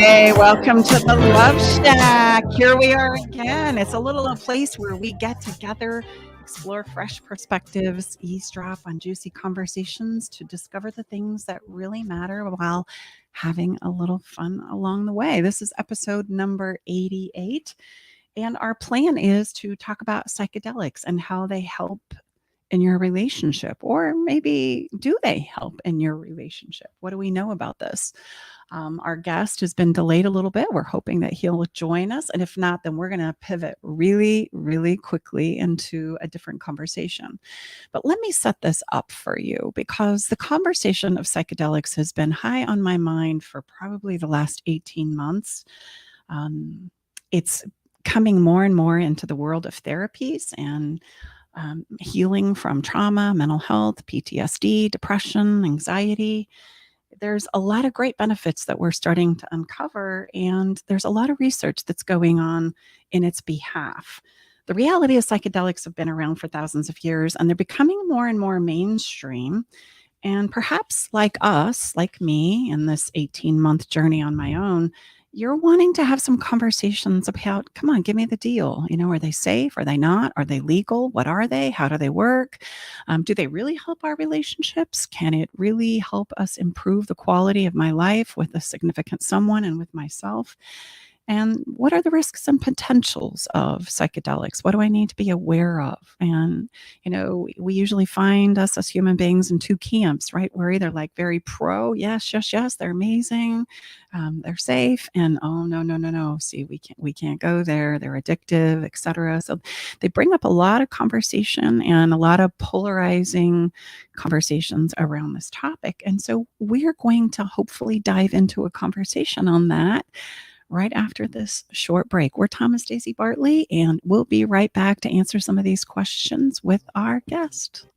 Hey, welcome to the Love Shack. Here we are again. It's a little place where we get together, explore fresh perspectives, eavesdrop on juicy conversations to discover the things that really matter while having a little fun along the way. This is episode number 88, and our plan is to talk about psychedelics and how they help in your relationship, or maybe do they help in your relationship? What do we know about this? Our guest has been delayed a little bit. We're hoping that he'll join us. And if not, then we're going to pivot really, really quickly into a different conversation. But let me set this up for you, because the conversation of psychedelics has been high on my mind for probably the last 18 months. It's coming more and more into the world of therapies and healing from trauma, mental health, PTSD, depression, anxiety. There's a lot of great benefits that we're starting to uncover, and there's a lot of research that's going on in its behalf. The reality is psychedelics have been around for thousands of years, and they're becoming more and more mainstream. And perhaps like us, like me, in this 18-month journey on my own, you're wanting to have some conversations about, come on, give me the deal. Are they safe? Are they not? Are they legal? What are they? How do they work? Do they really help our relationships? Can it really help us improve the quality of my life with a significant someone and with myself? And what are the risks and potentials of psychedelics? What do I need to be aware of? And, we usually find us as human beings in two camps, right? We're either like very pro, yes, they're amazing, they're safe, and oh, no. See, we can't go there. They're addictive, etc. So they bring up a lot of conversation and a lot of polarizing conversations around this topic. And so we're going to hopefully dive into a conversation on that right after this short break. We're Tom and Stacey Bartley, and we'll be right back to answer some of these questions with our guest.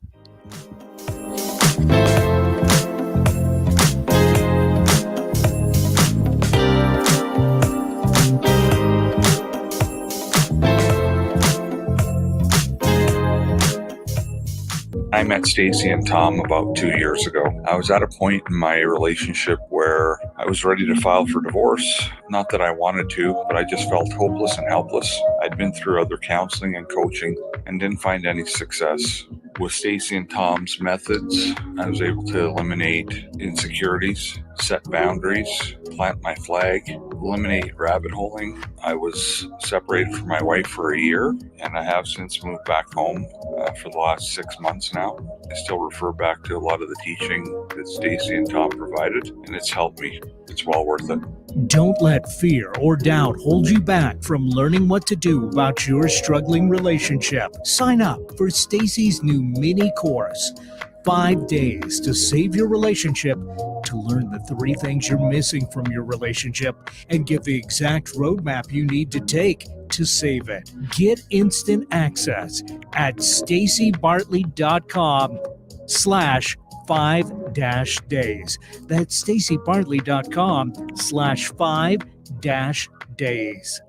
I met Stacy and Tom about 2 years ago. I was at a point in my relationship where I was ready to file for divorce. Not that I wanted to, but I just felt hopeless and helpless. I'd been through other counseling and coaching and didn't find any success. With Stacy and Tom's methods, I was able to eliminate insecurities, set boundaries, plant my flag, eliminate rabbit holing. I was separated from my wife for a year, and I have since moved back home for the last 6 months now. I still refer back to a lot of the teaching that Stacy and Tom provided, and it's helped me. It's well worth it. Don't let fear or doubt hold you back from learning what to do about your struggling relationship. Sign up for Stacy's new mini course, 5 days to save your relationship, to learn the 3 things you're missing from your relationship and get the exact roadmap you need to take to save it. Get instant access at stacybartley.com/5-days. That's stacybartley.com/5-days.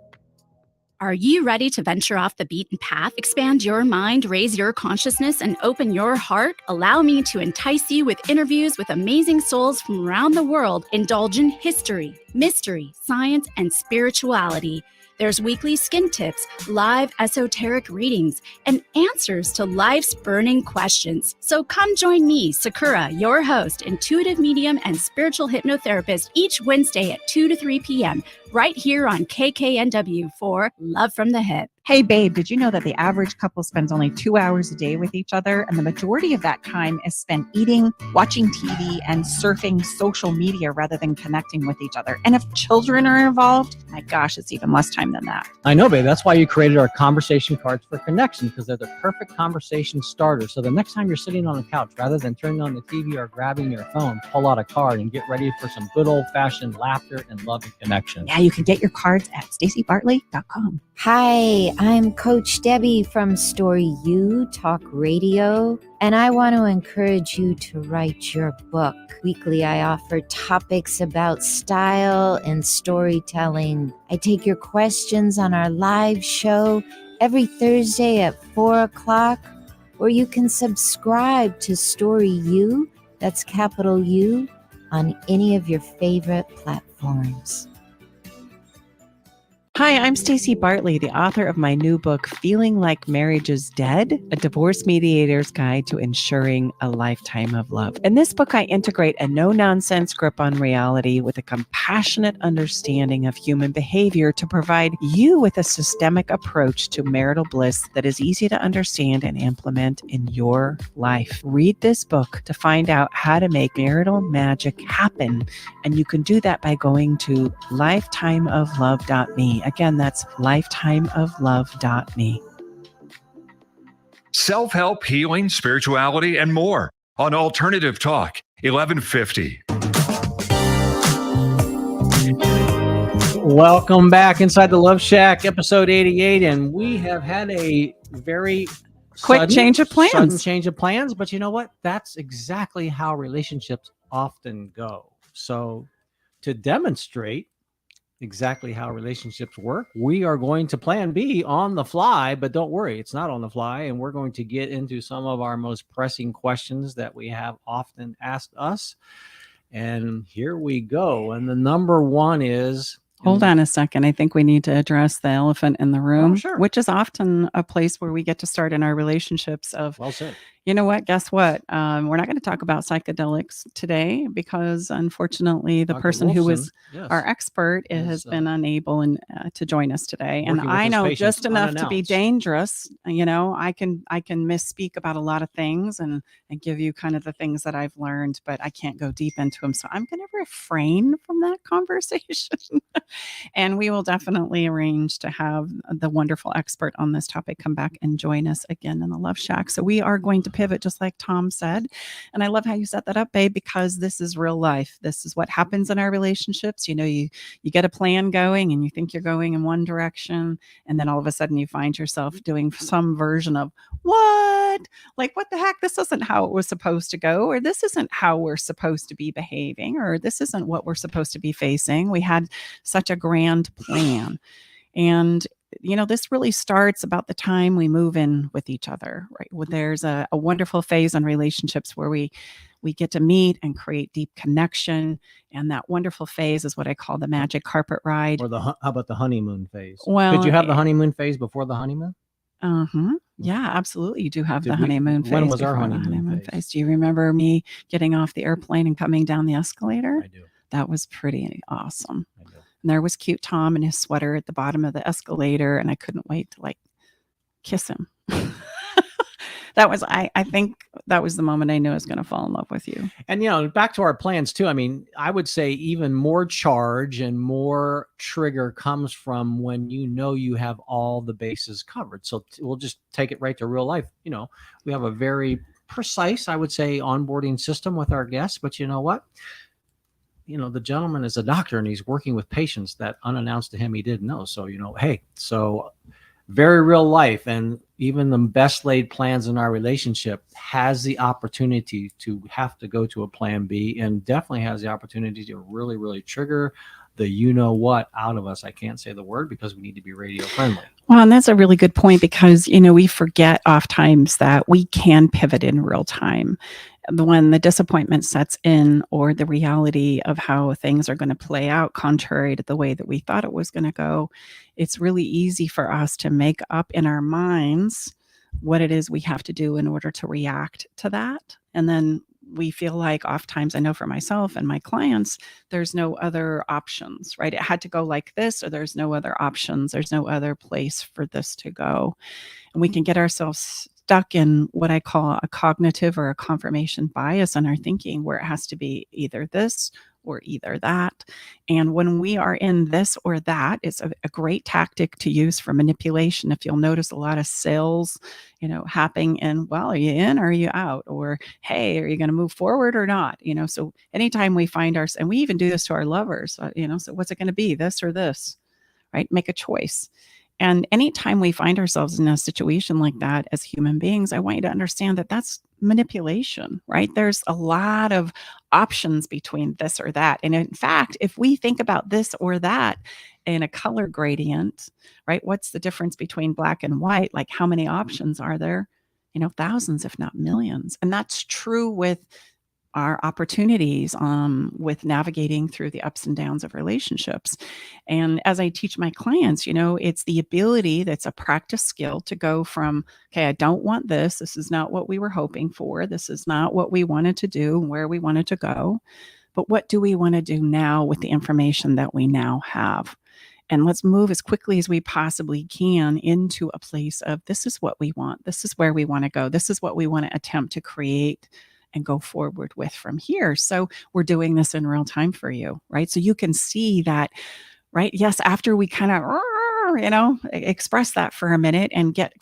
Are you ready to venture off the beaten path, expand your mind, raise your consciousness, and open your heart? Allow me to entice you with interviews with amazing souls from around the world. Indulge in history, mystery, science, and spirituality. There's weekly skin tips, live esoteric readings, and answers to life's burning questions. So come join me, Sakura, your host, intuitive medium and spiritual hypnotherapist, each Wednesday at 2 to 3 p.m. right here on KKNW for Love from the Hip. Hey, babe, did you know that the average couple spends only 2 hours a day with each other, and the majority of that time is spent eating, watching TV, and surfing social media rather than connecting with each other? And if children are involved, my gosh, it's even less time than that. I know, babe. That's why you created our conversation cards for connection, because they're the perfect conversation starter. So the next time you're sitting on the couch, rather than turning on the TV or grabbing your phone, pull out a card and get ready for some good old-fashioned laughter and love and connection. Yeah, you can get your cards at stacybartley.com. Hi, I'm Coach Debbie from Story U Talk Radio, and I want to encourage you to write your book. Weekly, I offer topics about style and storytelling. I take your questions on our live show every Thursday at 4 o'clock, or you can subscribe to Story U, that's capital U, on any of your favorite platforms. Hi, I'm Stacey Bartley, the author of my new book, Feeling Like Marriage is Dead, a divorce mediator's guide to ensuring a lifetime of love. In this book, I integrate a no-nonsense grip on reality with a compassionate understanding of human behavior to provide you with a systemic approach to marital bliss that is easy to understand and implement in your life. Read this book to find out how to make marital magic happen. And you can do that by going to lifetimeoflove.me. Again, that's lifetimeoflove.me. Self-help, healing, spirituality, and more on Alternative Talk, 1150. Welcome back inside the Love Shack, episode 88, and we have had a very Quick change of plans. Sudden change of plans, but you know what? That's exactly how relationships often go. So, to demonstrate exactly how relationships work, we are going to plan B on the fly, but don't worry, it's not on the fly, and we're going to get into some of our most pressing questions that we have often asked us. And here we go. And the number one is... Hold on a second. I think we need to address the elephant in the room, sure. which is often a place where we get to start in our relationships of, Well said. you know what, guess what? We're not going to talk about psychedelics today because unfortunately the Dr. person who was Wolfson, yes, our expert has been unable to join us today. And working with I his know patients just enough to be unannounced. dangerous. You know, I can misspeak about a lot of things and give you kind of the things that I've learned, but I can't go deep into them. So I'm going to refrain from that conversation. And we will definitely arrange to have the wonderful expert on this topic come back and join us again in the Love Shack. So we are going to pivot just like Tom said. And I love how you set that up, babe, because this is real life. This is what happens in our relationships. You know, you get a plan going and you think you're going in one direction. And then all of a sudden you find yourself doing some version of what? Like, what the heck? This isn't how it was supposed to go, or this isn't how we're supposed to be behaving, or this isn't what we're supposed to be facing. We had such a grand plan. And you know, this really starts about the time we move in with each other, right? Well, there's a wonderful phase in relationships where we get to meet and create deep connection. And that wonderful phase is what I call the magic carpet ride. Or how about the honeymoon phase? Well, could you have the honeymoon phase before the honeymoon? Yeah, absolutely. You do have the honeymoon phase. When was our honeymoon phase? Do you remember me getting off the airplane and coming down the escalator? I do. That was pretty awesome. I do. And there was cute Tom in his sweater at the bottom of the escalator, and I couldn't wait to like kiss him. That was, I think that was the moment I knew I was going to fall in love with you. And, you know, back to our plans too. I mean, I would say even more charge and more trigger comes from when you know you have all the bases covered. So we'll just take it right to real life. You know, we have a very precise, I would say, onboarding system with our guests, but you know what? You know, the gentleman is a doctor and he's working with patients that unannounced to him he didn't know. So, you know, hey, so very real life, and even the best laid plans in our relationship has the opportunity to have to go to a plan B, and definitely has the opportunity to really, really trigger the you know what out of us. I can't say the word because we need to be radio friendly. Well, and that's a really good point because, you know, we forget oftentimes that we can pivot in real time. When the disappointment sets in, or the reality of how things are going to play out contrary to the way that we thought it was going to go, it's really easy for us to make up in our minds what it is we have to do in order to react to that. And then we feel like oftentimes, I know for myself and my clients, there's no other options, right? It had to go like this, or there's no other options. There's no other place for this to go. And we can get ourselves stuck in what I call a cognitive or a confirmation bias in our thinking, where it has to be either this or either that. And when we are in this or that, it's a great tactic to use for manipulation. If you'll notice a lot of sales, you know, happening in, well, are you in or are you out? Or, hey, are you going to move forward or not? You know, so anytime we find ourselves, and we even do this to our lovers, you know, so what's it going to be, this or this, right? Make a choice. And anytime we find ourselves in a situation like that as human beings, I want you to understand that that's manipulation, right? There's a lot of options between this or that. And in fact, if we think about this or that in a color gradient, right? What's the difference between black and white? Like, how many options are there? You know, thousands, if not millions. And that's true with our opportunities with navigating through the ups and downs of relationships. And as I teach my clients, it's the ability that's a practice skill to go from, okay, I don't want this. This is not what we were hoping for. This is not what we wanted to do, where we wanted to go. But what do we want to do now with the information that we now have? And let's move as quickly as we possibly can into a place of, this is what we want. This is where we want to go. This is what we want to attempt to create and go forward with from here. So we're doing this in real time for you, right? So you can see that, right? Yes, after we kind of, express that for a minute and get,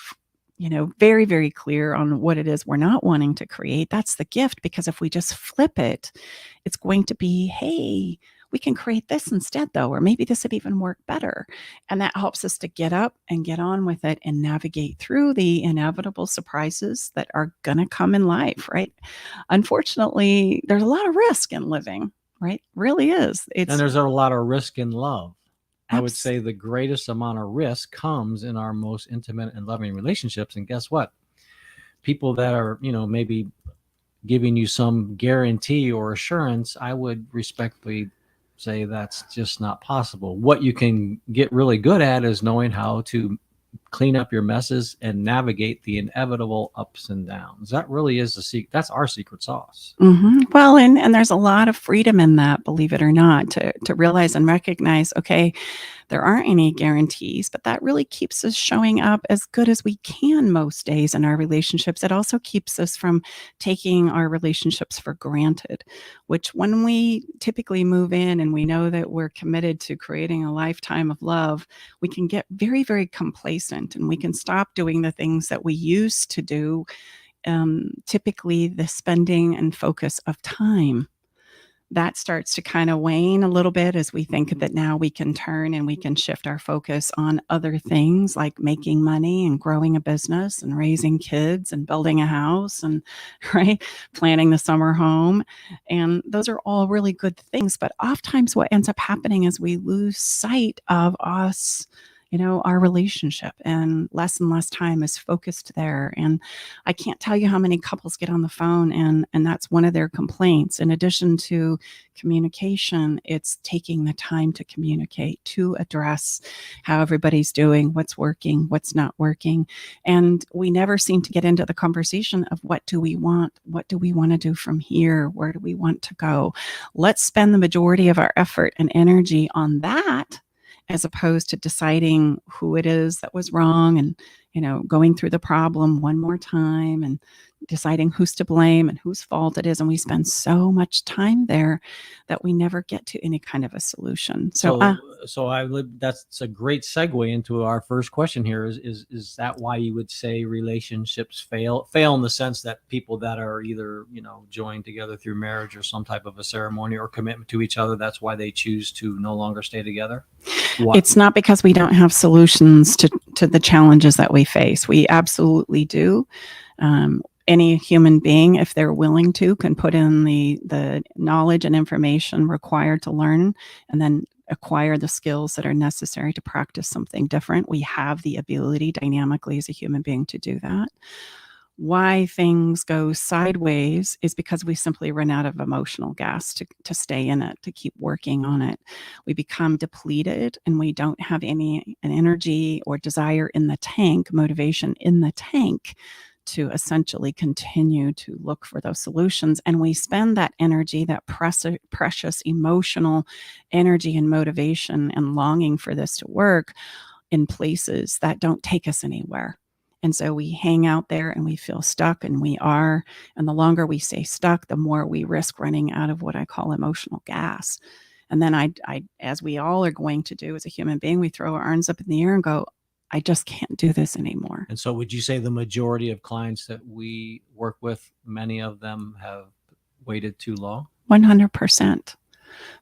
very, very clear on what it is we're not wanting to create. That's the gift, because if we just flip it, it's going to be, hey, we can create this instead though, or maybe this would even work better. And that helps us to get up and get on with it and navigate through the inevitable surprises that are going to come in life, right? Unfortunately, there's a lot of risk in living, right? Really is. And there's a lot of risk in love. I would say the greatest amount of risk comes in our most intimate and loving relationships. And guess what? People that are, maybe giving you some guarantee or assurance, I would respectfully say that's just not possible. What you can get really good at is knowing how to clean up your messes and navigate the inevitable ups and downs. That really is the secret. That's our secret sauce. Mm-hmm. Well, and there's a lot of freedom in that, believe it or not, to realize and recognize, okay, there aren't any guarantees, but that really keeps us showing up as good as we can most days in our relationships. It also keeps us from taking our relationships for granted, which when we typically move in and we know that we're committed to creating a lifetime of love, we can get very, very complacent and we can stop doing the things that we used to do. Typically the spending and focus of time, that starts to kind of wane a little bit as we think that now we can turn and we can shift our focus on other things like making money and growing a business and raising kids and building a house and right, planning the summer home. And those are all really good things. But oftentimes what ends up happening is we lose sight of us, our relationship, and less time is focused there. And I can't tell you how many couples get on the phone and that's one of their complaints. In addition to communication, it's taking the time to communicate, to address how everybody's doing, what's working, what's not working. And we never seem to get into the conversation of what do we want? What do we want to do from here? Where do we want to go? Let's spend the majority of our effort and energy on that, as opposed to deciding who it is that was wrong and, going through the problem one more time and deciding who's to blame and whose fault it is. And we spend so much time there that we never get to any kind of a solution. That's a great segue into our first question here. Is that why you would say relationships fail in the sense that people that are either, joined together through marriage or some type of a ceremony or commitment to each other, that's why they choose to no longer stay together? Why? It's not because we don't have solutions to the challenges that we face. We absolutely do. Any human being, if they're willing to, can put in the knowledge and information required to learn and then acquire the skills that are necessary to practice something different. We have the ability dynamically as a human being to do that. Why things go sideways is because we simply run out of emotional gas to stay in it, to keep working on it. We become depleted and we don't have an energy or desire in the tank, motivation in the tank, to essentially continue to look for those solutions. And we spend that energy, that precious emotional energy and motivation and longing for this to work in places that don't take us anywhere. And so we hang out there and we feel stuck, and and the longer we stay stuck, the more we risk running out of what I call emotional gas. And then I as we all are going to do as a human being, we throw our arms up in the air and go, I just can't do this anymore. And so would you say the majority of clients that we work with, many of them have waited too long? 100%.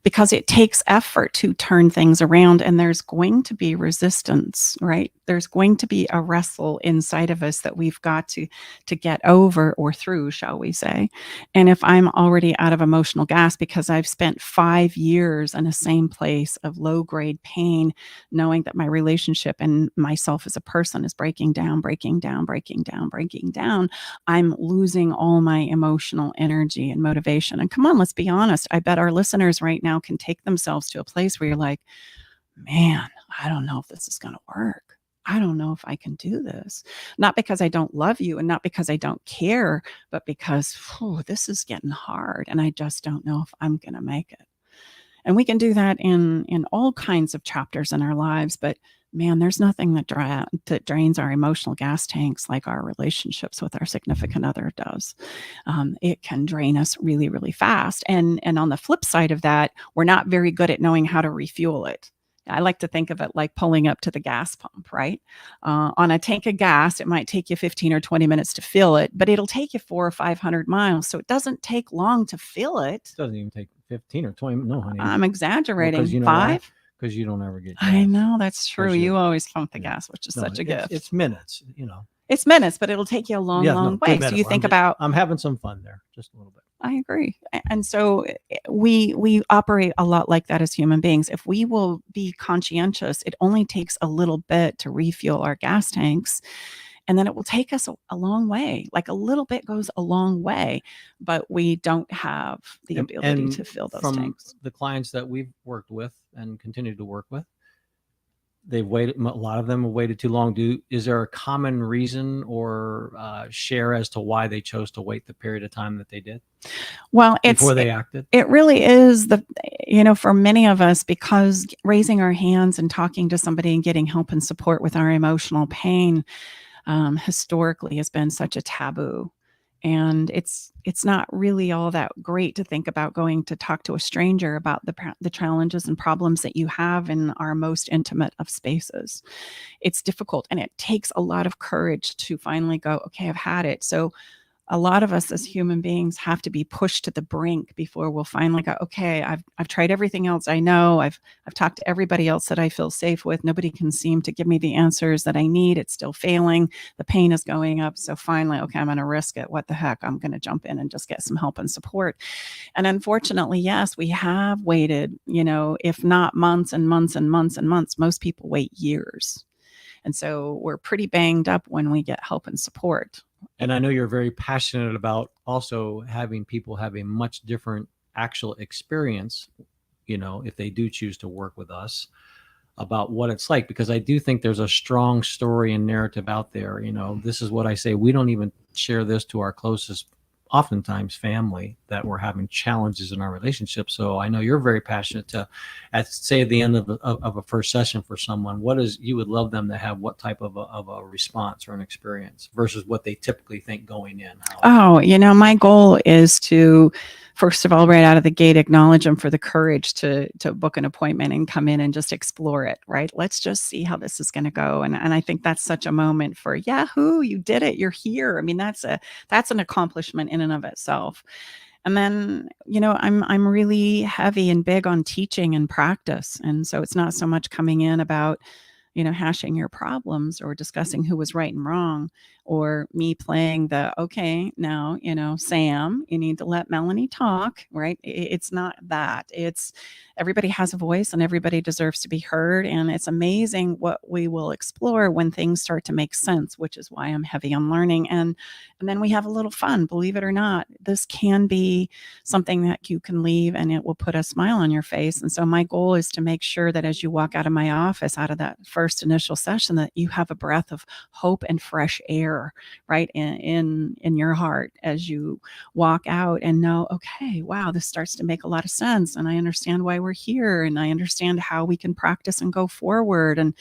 because it takes effort to turn things around, and there's going to be resistance, right? There's going to be a wrestle inside of us that we've got to get over or through, shall we say. And if I'm already out of emotional gas because I've spent 5 years in the same place of low grade pain, knowing that my relationship and myself as a person is breaking down, I'm losing all my emotional energy and motivation. And come on, let's be honest. I bet our listeners right now can take themselves to a place where you're like, man, I don't know if this is going to work. I don't know if I can do this. Not because I don't love you and not because I don't care, but because this is getting hard and I just don't know if I'm going to make it. And we can do that in all kinds of chapters in our lives, but man, there's nothing that drains our emotional gas tanks like our relationships with our significant other does. It can drain us really, really fast. And on the flip side of that, we're not very good at knowing how to refuel it. I like to think of it like pulling up to the gas pump, right? On a tank of gas, it might take you 15 or 20 minutes to fill it, but it'll take you 400 or 500 miles. So it doesn't take long to fill it. It doesn't even take 15 or 20. No, honey. I'm exaggerating. Well, 5? Because you don't ever get gas. I know, that's true. You always pump the Yeah. gas, which is such a gift. It's minutes, It's minutes, but it'll take you a long way. So you think about, I'm having some fun there, just a little bit. I agree. And so we operate a lot like that as human beings. If we will be conscientious, it only takes a little bit to refuel our gas tanks. And then it will take us a long way. Like a little bit goes a long way, but we don't have the ability to fill those tanks. The clients that we've worked with and continue to work with, they've waited. A lot of them have waited too long. Is there a common reason or share as to why they chose to wait the period of time that they did? Well, before they acted. It really is for many of us, because raising our hands and talking to somebody and getting help and support with our emotional pain historically has been such a taboo. And it's not really all that great to think about going to talk to a stranger about the challenges and problems that you have in our most intimate of spaces. It's difficult, and it takes a lot of courage to finally go, okay, I've had it. So a lot of us as human beings have to be pushed to the brink before we'll finally go, okay, I've tried everything else I know. I've talked to everybody else that I feel safe with. Nobody can seem to give me the answers that I need. It's still failing. The pain is going up. So finally, okay, I'm going to risk it. What the heck? I'm going to jump in and just get some help and support. And unfortunately, yes, we have waited, if not months and months and months and months, most people wait years. And so we're pretty banged up when we get help and support. And I know you're very passionate about also having people have a much different actual experience, if they do choose to work with us, about what it's like, because I do think there's a strong story and narrative out there. This is what I say. We don't even share this to our closest, oftentimes family, that we're having challenges in our relationship. So I know you're very passionate to, at the end of a first session for someone, you would love them to have what type of a response or an experience versus what they typically think going in. My goal is to, first of all, right out of the gate, acknowledge them for the courage to book an appointment and come in and just explore it, right? Let's just see how this is going to go. And I think that's such a moment for, yahoo, you did it. You're here. I mean, that's an accomplishment in and of itself. And then, I'm really heavy and big on teaching and practice. And so it's not so much coming in about, hashing your problems or discussing who was right and wrong, or me playing okay, now, Sam, you need to let Melanie talk, right? It's not that. It's everybody has a voice and everybody deserves to be heard. And it's amazing what we will explore when things start to make sense, which is why I'm heavy on learning. And then we have a little fun, believe it or not. This can be something that you can leave and it will put a smile on your face. And so my goal is to make sure that as you walk out of my office, out of that first initial session, that you have a breath of hope and fresh air, right, in your heart as you walk out and know, okay, wow, this starts to make a lot of sense. And I understand why we're here. And I understand how we can practice and go forward. And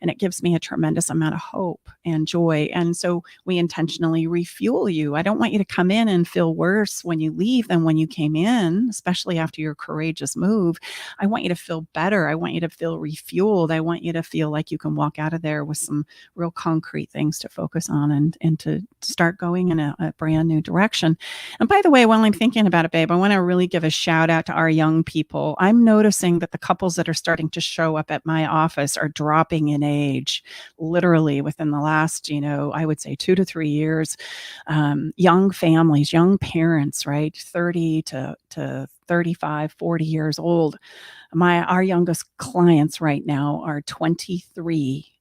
it gives me a tremendous amount of hope and joy. And so we intentionally refuel you. I don't want you to come in and feel worse when you leave than when you came in, especially after your courageous move. I want you to feel better. I want you to feel refueled. I want you to feel like like you can walk out of there with some real concrete things to focus on and to start going in a brand new direction. And by the way, while I'm thinking about it, babe, I want to really give a shout out to our young people. I'm noticing that the couples that are starting to show up at my office are dropping in age, literally within the last, I would say 2 to 3 years. Young families, young parents, right? 30 to 35, 40 years old. Our youngest clients right now are 23.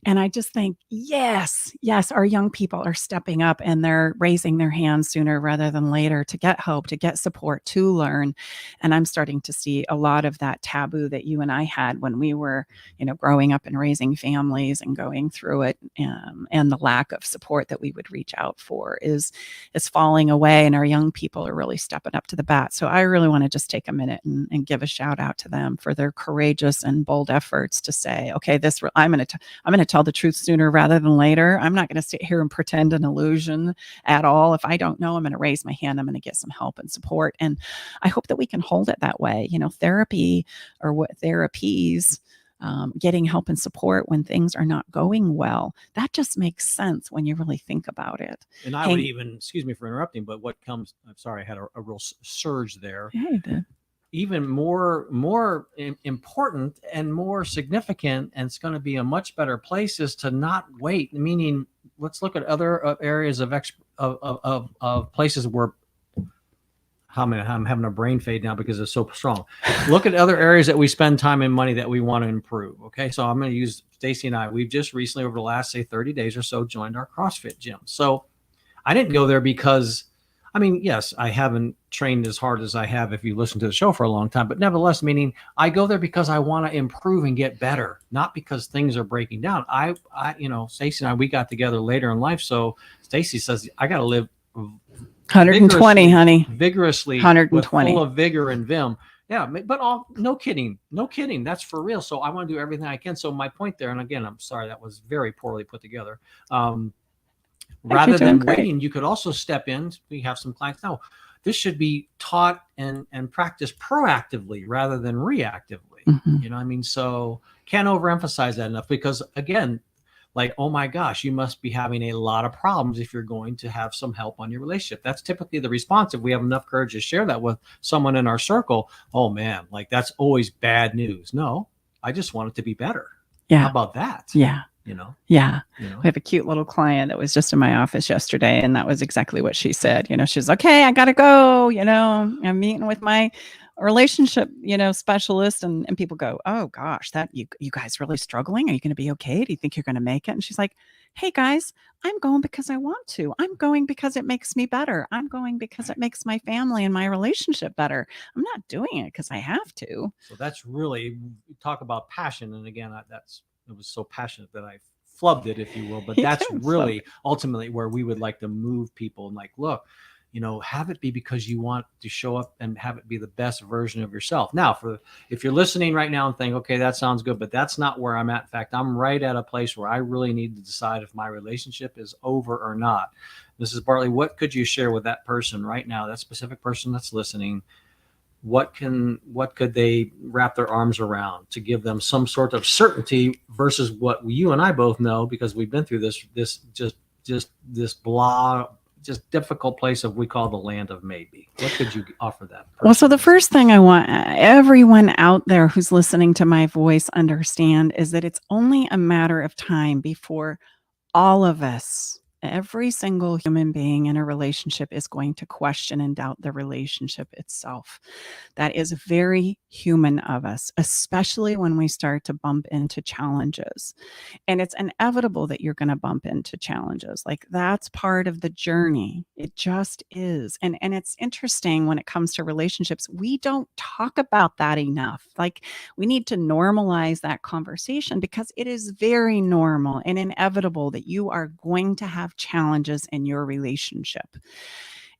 And I just think, yes, our young people are stepping up and they're raising their hands sooner rather than later to get help, to get support, to learn. And I'm starting to see a lot of that taboo that you and I had when we were, growing up and raising families and going through it, and the lack of support that we would reach out for is falling away. And our young people are really stepping up to the bat. So I really want to just take a minute and give a shout out to them for their courageous and bold efforts to say, okay, I'm going to tell the truth sooner rather than later. I'm not going to sit here and pretend an illusion at all. If I don't know, I'm going to raise my hand. I'm going to get some help and support. And I hope that we can hold it that way. Therapy or what therapies, getting help and support when things are not going well. That just makes sense when you really think about it. And I would even, excuse me for interrupting, but I'm sorry, I had a real surge there. Yeah, you did. Even more important and more significant, and it's going to be a much better place, is to not wait. Meaning, let's look at other areas of places where I'm having a brain fade now because it's so strong. Look at other areas that we spend time and money that we want to improve. Okay, so I'm going to use Stacy and I. We've just recently, over the last 30 days or so, joined our CrossFit gym. So I didn't go there because, yes, I haven't trained as hard as I have if you listen to the show for a long time, but nevertheless, meaning I go there because I want to improve and get better, not because things are breaking down. I Stacey and I, we got together later in life. So Stacey says, I got to live 120, honey. Vigorously, 120. Full of vigor and vim. Yeah, but no kidding. That's for real. So I want to do everything I can. So my point there, and again, I'm sorry, that was very poorly put together. Rather than waiting, you could also step in. We have some clients now. This should be taught and practiced proactively rather than reactively. Mm-hmm. So can't overemphasize that enough, because again, like, oh my gosh, you must be having a lot of problems if you're going to have some help on your relationship. That's typically the response. If we have enough courage to share that with someone in our circle, oh man, like that's always bad news. No, I just want it to be better. Yeah. How about that? Yeah. Yeah. We have a cute little client that was just in my office yesterday, and that was exactly what she said. She's okay, I gotta go, I'm meeting with my relationship, specialist, and people go, oh gosh, that you guys really struggling? Are you going to be okay? Do you think you're going to make it? And she's like, hey guys, I'm going because I want to. I'm going because it makes me better. I'm going because it makes my family and my relationship better. I'm not doing it because I have to. So that's really, talk about passion. And again, it was so passionate that I flubbed it, if you will. But that's really ultimately where we would like to move people, and like, look, have it be because you want to show up and have it be the best version of yourself. Now, if you're listening right now and think, okay, that sounds good, but that's not where I'm at. In fact, I'm right at a place where I really need to decide if my relationship is over or not. Mrs. Bartley, what could you share with that person right now, that specific person that's listening? What could they wrap their arms around to give them some sort of certainty versus what you and I both know, because we've been through this difficult place of we call the land of maybe. What could you offer that person? Well, so the first thing I want everyone out there who's listening to my voice understand is that it's only a matter of time before all of us, every single human being in a relationship, is going to question and doubt the relationship itself. That is very human of us, especially when we start to bump into challenges. And it's inevitable that you're going to bump into challenges. Like, that's part of the journey. It just is. And it's interesting when it comes to relationships, we don't talk about that enough. Like, we need to normalize that conversation, because it is very normal and inevitable that you are going to have challenges in your relationship.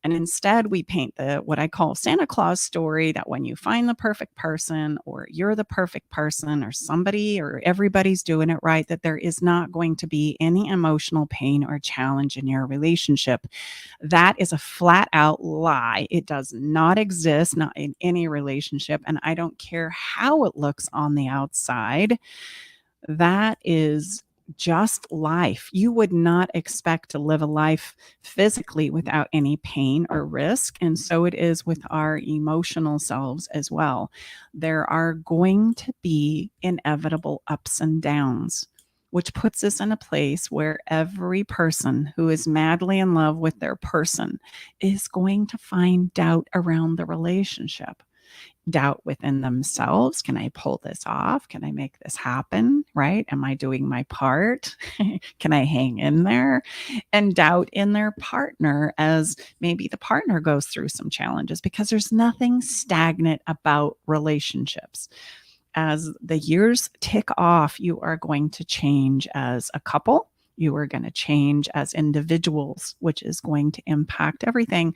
And instead, we paint what I call Santa Claus story, that when you find the perfect person, or you're the perfect person, or somebody or everybody's doing it right, that there is not going to be any emotional pain or challenge in your relationship. That is a flat out lie. It does not exist, not in any relationship. And I don't care how it looks on the outside. That is just life. You would not expect to live a life physically without any pain or risk. And so it is with our emotional selves as well. There are going to be inevitable ups and downs, which puts us in a place where every person who is madly in love with their person is going to find doubt around the relationship. Doubt within themselves. Can I pull this off? Can I make this happen? Right? Am I doing my part? Can I hang in there? And doubt in their partner as maybe the partner goes through some challenges, because there's nothing stagnant about relationships. As the years tick off, you are going to change as a couple. You are going to change as individuals, which is going to impact everything.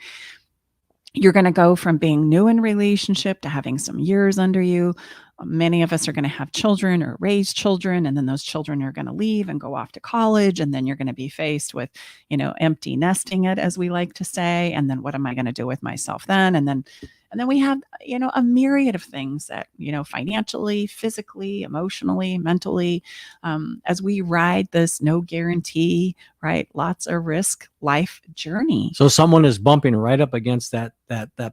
You're going to go from being new in relationship to having some years under you. Many of us are going to have children or raise children, and then those children are going to leave and go off to college, and then you're going to be faced with, empty nesting it, as we like to say. And then what am I going to do with myself then? And then we have, a myriad of things that, financially, physically, emotionally, mentally, as we ride this no guarantee, right? Lots of risk life journey. So someone is bumping right up against that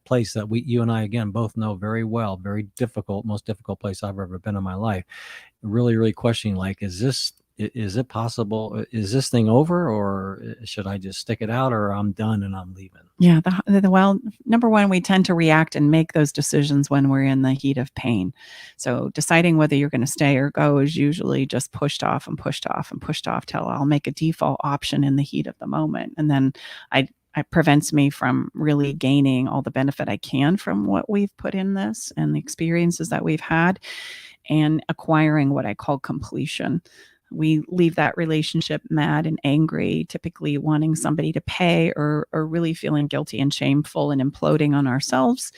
place that you and I, again, both know very well, very difficult, most difficult place I've ever been in my life. Really, really questioning, like, is it possible? Is this thing over, or should I just stick it out, or I'm done and I'm leaving? Yeah. Well, number one, we tend to react and make those decisions when we're in the heat of pain. So deciding whether you're going to stay or go is usually just pushed off and pushed off and pushed off till I'll make a default option in the heat of the moment. And then it prevents me from really gaining all the benefit I can from what we've put in this and the experiences that we've had, and acquiring what I call completion. We leave that relationship mad and angry, typically wanting somebody to pay, or really feeling guilty and shameful and imploding on ourselves.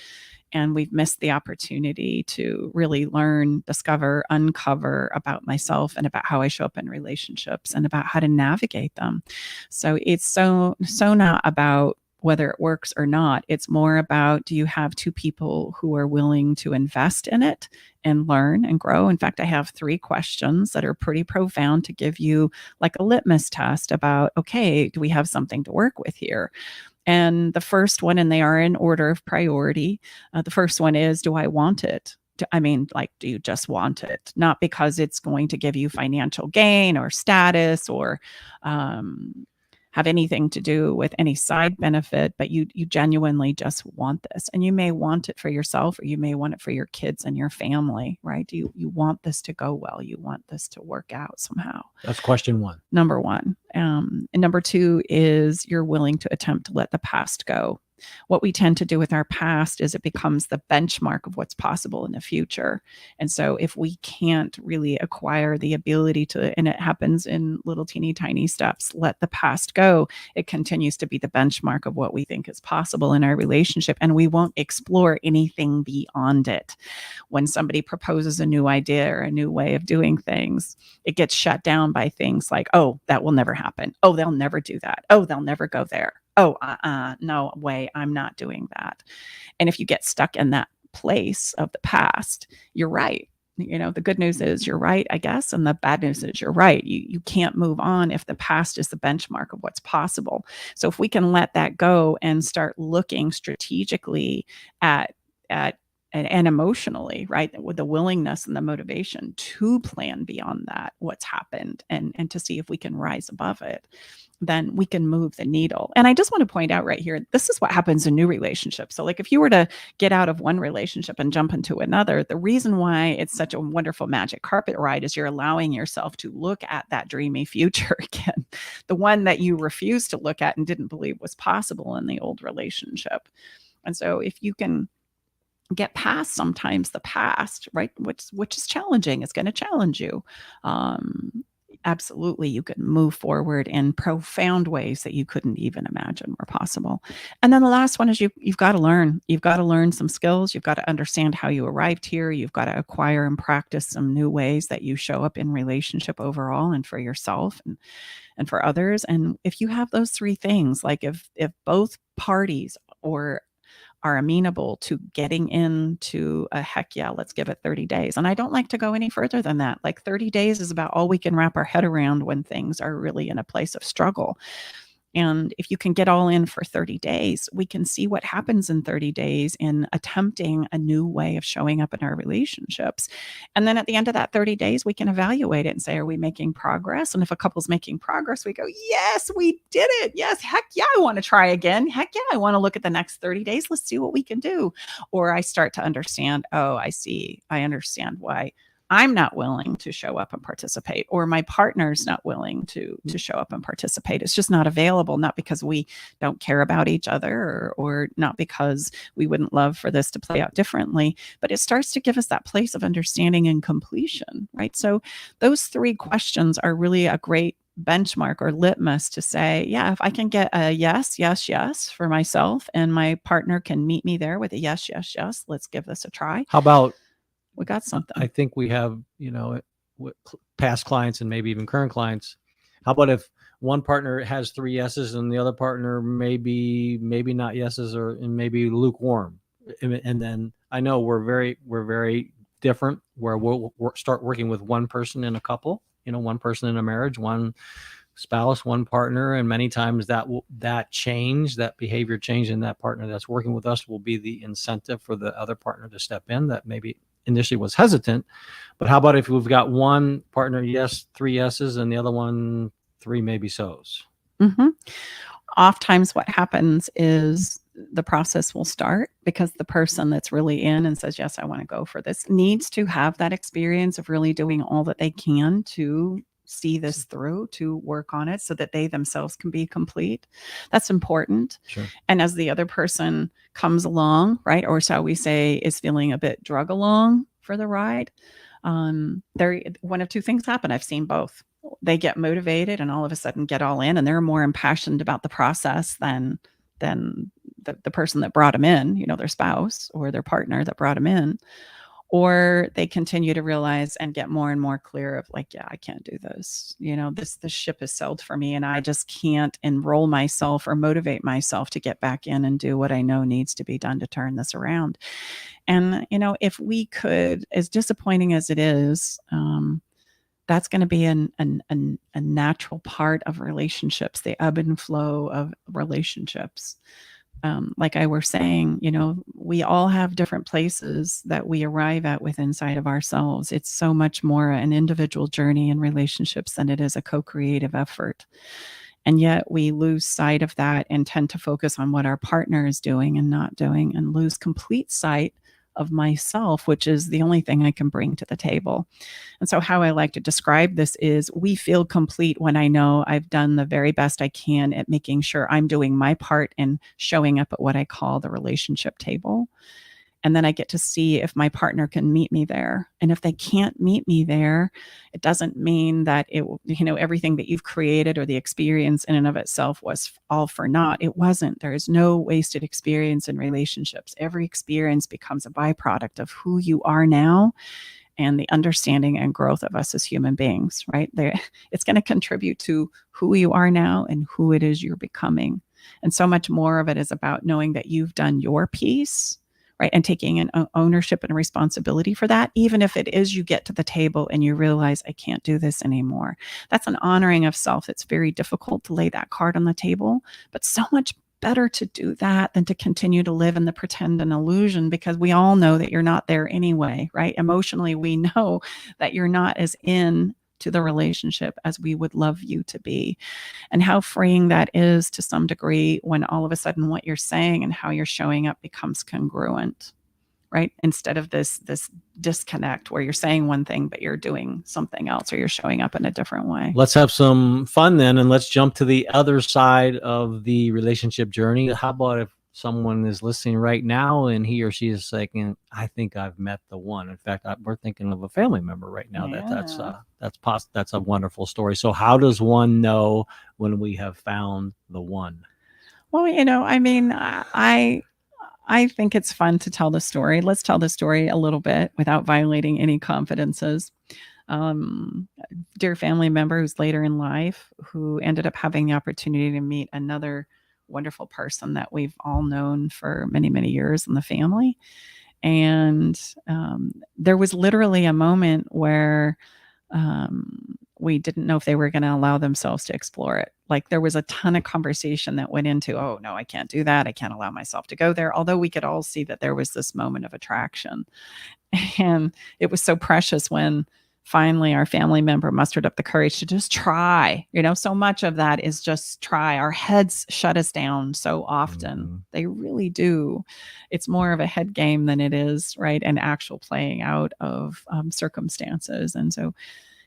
And we've missed the opportunity to really learn, discover, uncover about myself and about how I show up in relationships and about how to navigate them. So it's so not about whether it works or not. It's more about, do you have two people who are willing to invest in it and learn and grow? In fact, I have 3 questions that are pretty profound to give you like a litmus test about, okay, do we have something to work with here? And the first one, and they are in order of priority. The first one is, do I want it? Do you just want it? Not because it's going to give you financial gain or status or have anything to do with any side benefit, but you genuinely just want this. And you may want it for yourself, or you may want it for your kids and your family, right? You want this to go well. You want this to work out somehow. That's question 1. Number 1. And number 2 is, you're willing to attempt to let the past go. What we tend to do with our past is it becomes the benchmark of what's possible in the future. And so if we can't really acquire the ability to, and it happens in little teeny tiny steps, let the past go, it continues to be the benchmark of what we think is possible in our relationship. And we won't explore anything beyond it. When somebody proposes a new idea or a new way of doing things, it gets shut down by things like, oh, that will never happen. Oh, they'll never do that. Oh, they'll never go there. Oh, no way, I'm not doing that. And if you get stuck in that place of the past, you're right. The good news is you're right, I guess. And the bad news is you're right. You can't move on if the past is the benchmark of what's possible. So if we can let that go and start looking strategically at and emotionally, right, with the willingness and the motivation to plan beyond that, what's happened, and to see if we can rise above it, then we can move the needle. And I just want to point out right here, this is what happens in new relationships. So like if you were to get out of one relationship and jump into another, the reason why it's such a wonderful magic carpet ride is you're allowing yourself to look at that dreamy future again, the one that you refused to look at and didn't believe was possible in the old relationship. And so if you can get past sometimes the past, right, which is challenging, it's going to challenge you. Absolutely, you can move forward in profound ways that you couldn't even imagine were possible. And then the last one is you've got to learn. You've got to learn some skills. You've got to understand how you arrived here. You've got to acquire and practice some new ways that you show up in relationship overall and for yourself and for others. And if you have those 3 things, like if both parties are amenable to getting into a heck yeah, let's give it 30 days. And I don't like to go any further than that. Like 30 days is about all we can wrap our head around when things are really in a place of struggle. And if you can get all in for 30 days, we can see what happens in 30 days in attempting a new way of showing up in our relationships. And then at the end of that 30 days, we can evaluate it and say, are we making progress? And if a couple's making progress, we go, yes, we did it. Yes, heck yeah, I want to try again. Heck yeah, I want to look at the next 30 days. Let's see what we can do. Or I start to understand, oh, I see. I understand why I'm not willing to show up and participate, or my partner's not willing to show up and participate. It's just not available, not because we don't care about each other or not because we wouldn't love for this to play out differently, but it starts to give us that place of understanding and completion, right? So those 3 questions are really a great benchmark or litmus to say, yeah, if I can get a yes, yes, yes for myself and my partner can meet me there with a yes, yes, yes, let's give this a try. How about, We got something. I think we have, past clients and maybe even current clients. How about if one partner has 3 yeses and the other partner maybe not yeses and maybe lukewarm? And then I know we're very different, where we'll start working with one person in a couple, one person in a marriage, one spouse, one partner, and many times that behavior change in that partner that's working with us will be the incentive for the other partner to step in that maybe initially was hesitant. But how about if we've got one partner, yes, 3 yeses, and the other one 3 maybe so's? Mm-hmm. Oftentimes what happens is the process will start because the person that's really in and says, yes, I want to go for this, needs to have that experience of really doing all that they can to see this through, to work on it so that they themselves can be complete. That's important. Sure. And as the other person comes along, right, or shall we say is feeling a bit drug along for the ride, there, one of 2 things happen. I've seen both. They get motivated and all of a sudden get all in, and they're more impassioned about the process than the person that brought them in, their spouse or their partner that brought them in. Or they continue to realize and get more and more clear of like, yeah, I can't do this. This ship has sailed for me and I just can't enroll myself or motivate myself to get back in and do what I know needs to be done to turn this around. And, if we could, as disappointing as it is, that's going to be a natural part of relationships, the ebb and flow of relationships. Like I was saying, we all have different places that we arrive at with inside of ourselves. It's so much more an individual journey in relationships than it is a co-creative effort. And yet we lose sight of that and tend to focus on what our partner is doing and not doing, and lose complete sight of myself, which is the only thing I can bring to the table. And so how I like to describe this is we feel complete when I know I've done the very best I can at making sure I'm doing my part in showing up at what I call the relationship table. And then I get to see if my partner can meet me there. And if they can't meet me there, it doesn't mean that everything that you've created or the experience in and of itself was all for naught. It wasn't. There is no wasted experience in relationships. Every experience becomes a byproduct of who you are now and the understanding and growth of us as human beings, right? It's going to contribute to who you are now and who it is you're becoming. And so much more of it is about knowing that you've done your piece, right? And taking an ownership and responsibility for that, even if it is you get to the table and you realize, I can't do this anymore. That's an honoring of self. It's very difficult to lay that card on the table, but so much better to do that than to continue to live in the pretend and illusion, because we all know that you're not there anyway, right? Emotionally, we know that you're not as in to the relationship as we would love you to be. And how freeing that is to some degree when all of a sudden what you're saying and how you're showing up becomes congruent, right? Instead of this disconnect where you're saying one thing, but you're doing something else, or you're showing up in a different way. Let's have some fun then, and let's jump to the other side of the relationship journey. How about if someone is listening right now and he or she is saying, I think I've met the one. In fact, we're thinking of a family member right now. Yeah. That's a wonderful story. So how does one know when we have found the one? Well, I think it's fun to tell the story. Let's tell the story a little bit without violating any confidences. Dear family member who's later in life, who ended up having the opportunity to meet another wonderful person that we've all known for many, many years in the family. And there was literally a moment where we didn't know if they were going to allow themselves to explore it. Like there was a ton of conversation that went into, oh, no, I can't do that. I can't allow myself to go there. Although we could all see that there was this moment of attraction. And it was so precious when finally our family member mustered up the courage to just try. So much of that is just try. Our heads shut us down so often. They really do. It's more of a head game than it is, right, an actual playing out of circumstances. And so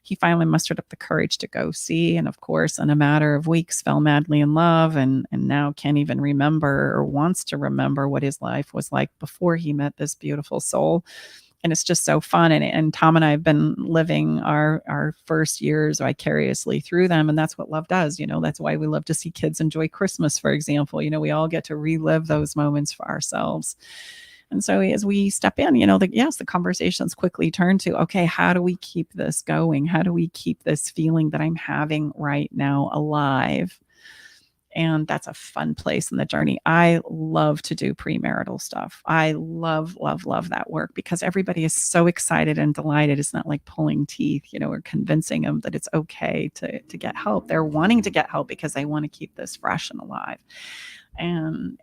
he finally mustered up the courage to go see, and of course, in a matter of weeks, fell madly in love, and now can't even remember or wants to remember what his life was like before he met this beautiful soul. And it's just so fun. And Tom and I have been living our first years vicariously through them. And that's what love does. That's why we love to see kids enjoy Christmas, for example. We all get to relive those moments for ourselves. And so as we step in, the conversations quickly turn to, okay, how do we keep this going? How do we keep this feeling that I'm having right now alive? And that's a fun place in the journey. I love to do premarital stuff. I love, love, love that work because everybody is so excited and delighted. It's not like pulling teeth, or convincing them that it's okay to get help. They're wanting to get help because they want to keep this fresh and alive. And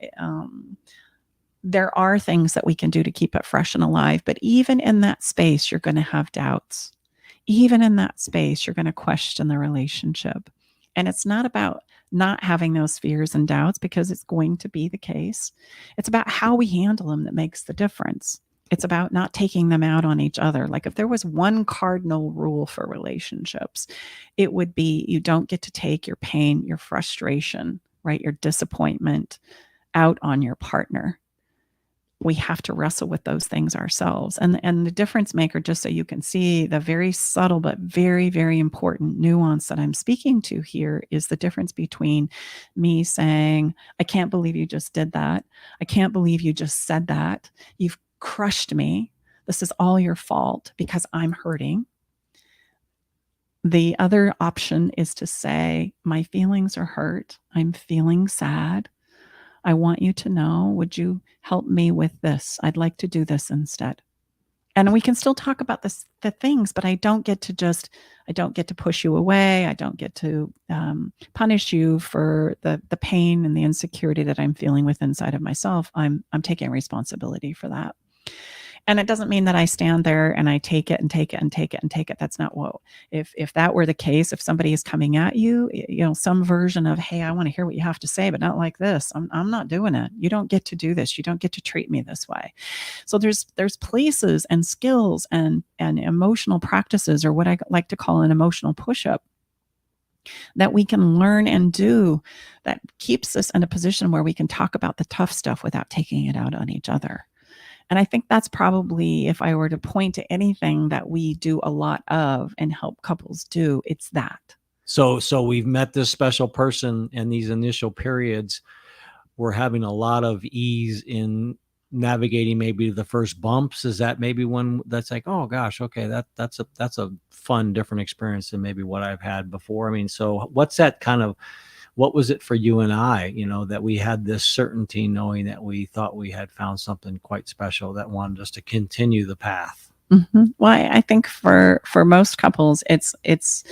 there are things that we can do to keep it fresh and alive. But even in that space, you're going to have doubts. Even in that space, you're going to question the relationship. And it's not about not having those fears and doubts because it's going to be the case. It's about how we handle them that makes the difference. It's about not taking them out on each other. Like if there was one cardinal rule for relationships, it would be you don't get to take your pain, your frustration, right, your disappointment out on your partner. We have to wrestle with those things ourselves. And the difference maker, just so you can see the very subtle but very, very important nuance that I'm speaking to here, is the difference between me saying, I can't believe you just did that. I can't believe you just said that. You've crushed me. This is all your fault because I'm hurting. The other option is to say, my feelings are hurt. I'm feeling sad. I want you to know, would you help me with this? I'd like to do this instead. And we can still talk about the things, but I don't get to push you away. I don't get to punish you for the pain and the insecurity that I'm feeling with inside of myself. I'm taking responsibility for that. And it doesn't mean that I stand there and I take it and take it and take it and take it. That's not what, if that were the case, if somebody is coming at you, some version of, hey, I want to hear what you have to say, but not like this. I'm not doing it. You don't get to do this. You don't get to treat me this way. So there's places and skills and emotional practices, or what I like to call an emotional push-up, that we can learn and do that keeps us in a position where we can talk about the tough stuff without taking it out on each other. And I think that's probably, if I were to point to anything that we do a lot of and help couples do, it's that. So we've met this special person, and these initial periods, we're having a lot of ease in navigating maybe the first bumps. Is that maybe one that's like, oh gosh, okay, that's a fun, different experience than maybe what I've had before? I mean, so what's that kind of, what was it for you and I, that we had this certainty, knowing that we thought we had found something quite special that wanted us to continue the path? Mm-hmm. Well, I think for most couples, it's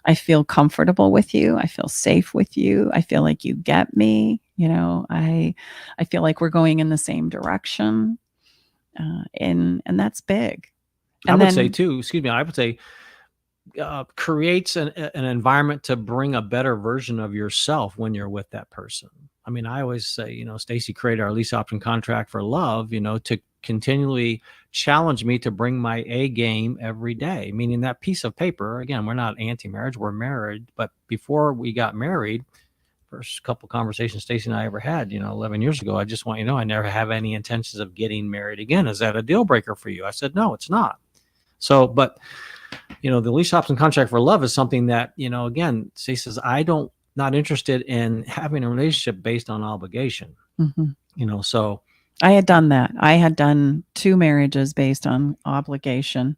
I feel comfortable with you. I feel safe with you. I feel like you get me. I feel like we're going in the same direction, and that's big. And I would say creates an environment to bring a better version of yourself when you're with that person. I mean, I always say, Stacy created our lease option contract for love, to continually challenge me to bring my A game every day, meaning that piece of paper. Again, we're not anti-marriage, we're married. But before we got married, first couple conversations Stacy and I ever had, 11 years ago, I just want you to know I never have any intentions of getting married again. Is that a deal breaker for you? I said, no, it's not. So, but the lease option contract for love is something that, again, Stacy says, not interested in having a relationship based on obligation. Mm-hmm. So I had done that. I had done 2 marriages based on obligation,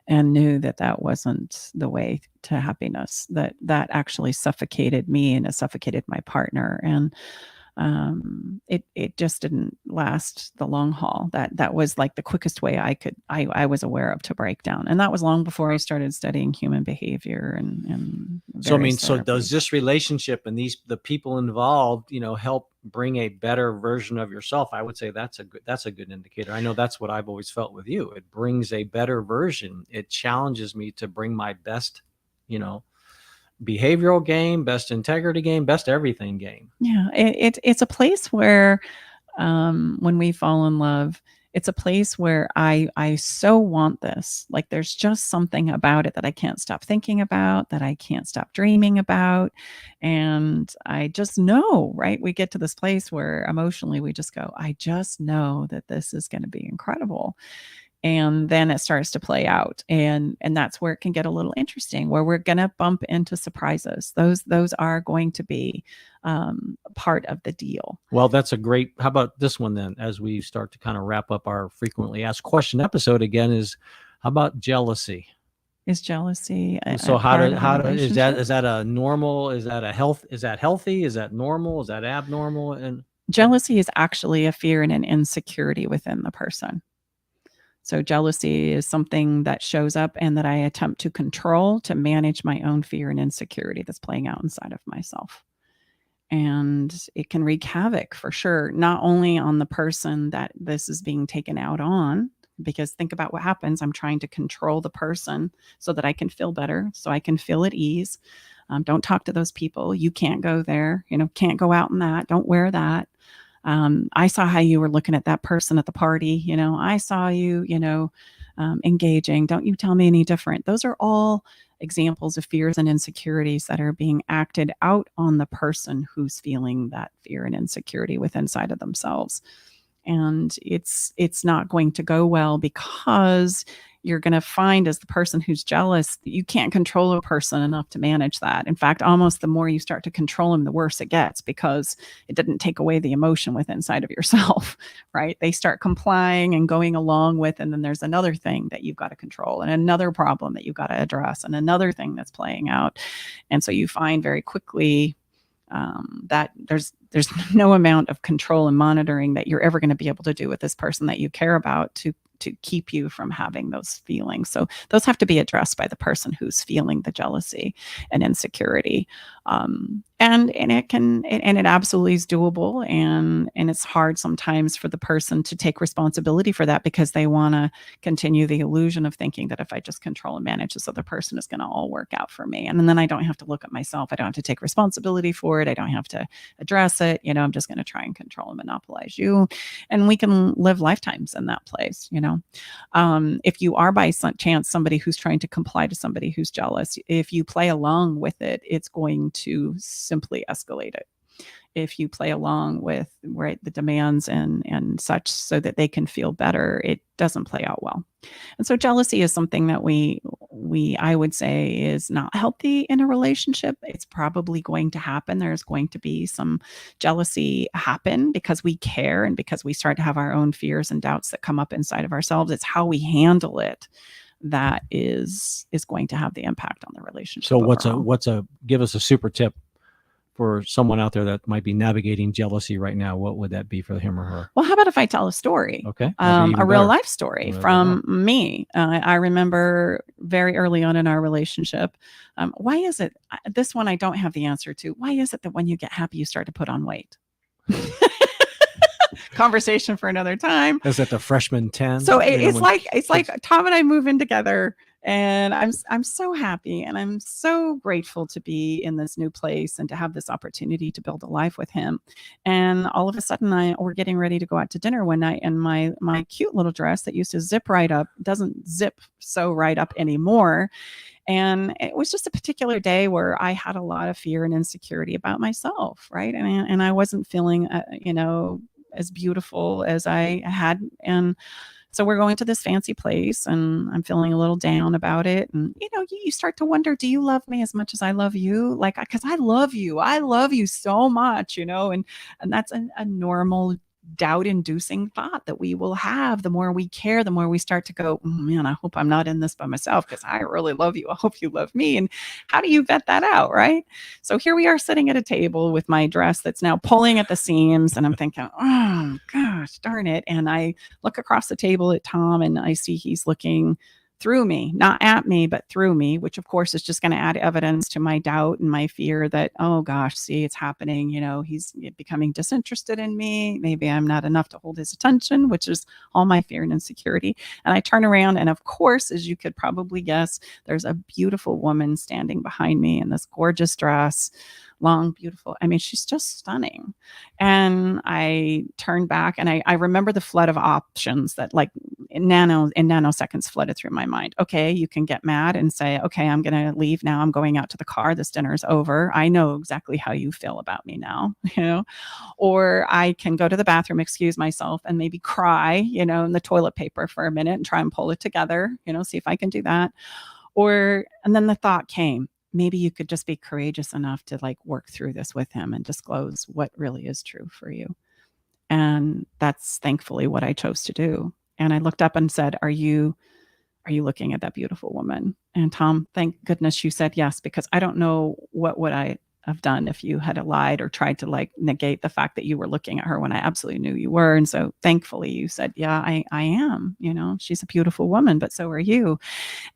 and knew that wasn't the way to happiness, that actually suffocated me and it suffocated my partner. And it just didn't last the long haul. That was like the quickest way I was aware of to break down. And that was long before I started studying human behavior and So, I mean, various so does therapies. this relationship and the people involved, help bring a better version of yourself? I would say that's a good indicator. I know that's what I've always felt with you. It brings a better version. It challenges me to bring my best, behavioral game, best integrity game, best everything game. Yeah, it's a place where when we fall in love, it's a place where I so want this. Like there's just something about it that I can't stop thinking about, that I can't stop dreaming about. And I just know, right? We get to this place where emotionally we just go, I just know that this is going to be incredible. And then it starts to play out, and that's where it can get a little interesting, where we're going to bump into surprises. Those are going to be part of the deal. Well, that's a great. How about this one then? As we start to kind of wrap up our frequently asked question episode again, is how about jealousy? Is jealousy So a how part to of how the to relationship? is that a normal? Is that a health? Is that healthy? Is that normal? Is that abnormal? And Jealousy is actually a fear and an insecurity within the person. So jealousy is something that shows up and that I attempt to control to manage my own fear and insecurity that's playing out inside of myself. And it can wreak havoc for sure, not only on the person that this is being taken out on, because think about what happens. I'm trying to control the person so that I can feel better, so I can feel at ease. Don't talk to those people. You can't go there, can't go out in that. Don't wear that. I saw how you were looking at that person at the party. I saw you, engaging. Don't you tell me any different. Those are all examples of fears and insecurities that are being acted out on the person who's feeling that fear and insecurity within inside of themselves. And it's not going to go well, because you're going to find, as the person who's jealous, you can't control a person enough to manage that. In fact, almost the more you start to control them, the worse it gets, because it didn't take away the emotion within inside of yourself, right? They start complying and going along with, and then there's another thing that you've got to control, and another problem that you've got to address, and another thing that's playing out. And so you find very quickly that there's no amount of control and monitoring that you're ever going to be able to do with this person that you care about to keep you from having those feelings. So those have to be addressed by the person who's feeling the jealousy and insecurity. And it absolutely is doable. And it's hard sometimes for the person to take responsibility for that, because they want to continue the illusion of thinking that if I just control and manage this other person, it's going to all work out for me. And then I don't have to look at myself. I don't have to take responsibility for it. I don't have to address it. I'm just going to try and control and monopolize you. And we can live lifetimes in that place. If you are by some chance somebody who's trying to comply to somebody who's jealous, if you play along with it, it's going to simply escalate it. If you play along with the demands and such so that they can feel better, it doesn't play out well. And so jealousy is something that I would say is not healthy in a relationship. It's probably going to happen. There's going to be some jealousy happen because we care and because we start to have our own fears and doubts that come up inside of ourselves. It's how we handle it that is going to have the impact on the relationship. So overall. give us a super tip for someone out there that might be navigating jealousy right now. What would that be for him or her? Well, how about if I tell a story? Okay. A real life story from me. I remember very early on in our relationship. Why is it, this one I don't have the answer to, why is it that when you get happy, you start to put on weight? Conversation for another time. Is that the freshman 10? So it's like Tom and I move in together, and I'm so happy and I'm so grateful to be in this new place and to have this opportunity to build a life with him. And all of a sudden we're getting ready to go out to dinner one night, and my cute little dress that used to zip right up doesn't zip so right up anymore. And it was just a particular day where I had a lot of fear and insecurity about myself, right? And I wasn't feeling as beautiful as I had. And so we're going to this fancy place, and I'm feeling a little down about it. And, you start to wonder, do you love me as much as I love you? Like, because I love you so much, and that's a normal doubt-inducing thought that we will have. The more we care, the more we start to go, oh, man, I hope I'm not in this by myself because I really love you. I hope you love me. And how do you vet that out, right? So here we are sitting at a table with my dress that's now pulling at the seams, and I'm thinking, oh gosh, darn it. And I look across the table at Tom, and I see he's looking through me, not at me, but through me, which of course is just going to add evidence to my doubt and my fear that, oh gosh, see, it's happening. He's becoming disinterested in me. Maybe I'm not enough to hold his attention, which is all my fear and insecurity. And I turn around, and of course, as you could probably guess, there's a beautiful woman standing behind me in this gorgeous dress, long, beautiful. I mean, she's just stunning. And I turned back, and I remember the flood of options that like in nanoseconds flooded through my mind. Okay, you can get mad and say, okay, I'm going to leave now. I'm going out to the car. This dinner's over. I know exactly how you feel about me now, or I can go to the bathroom, excuse myself, and maybe cry, in the toilet paper for a minute and try and pull it together, see if I can do that. And then the thought came, maybe you could just be courageous enough to like work through this with him and disclose what really is true for you. And that's thankfully what I chose to do. And I looked up and said, are you looking at that beautiful woman? And Tom, thank goodness you said yes, because I don't know what would I have done if you had lied or tried to like negate the fact that you were looking at her when I absolutely knew you were. And so thankfully you said, yeah, I am, she's a beautiful woman, but so are you.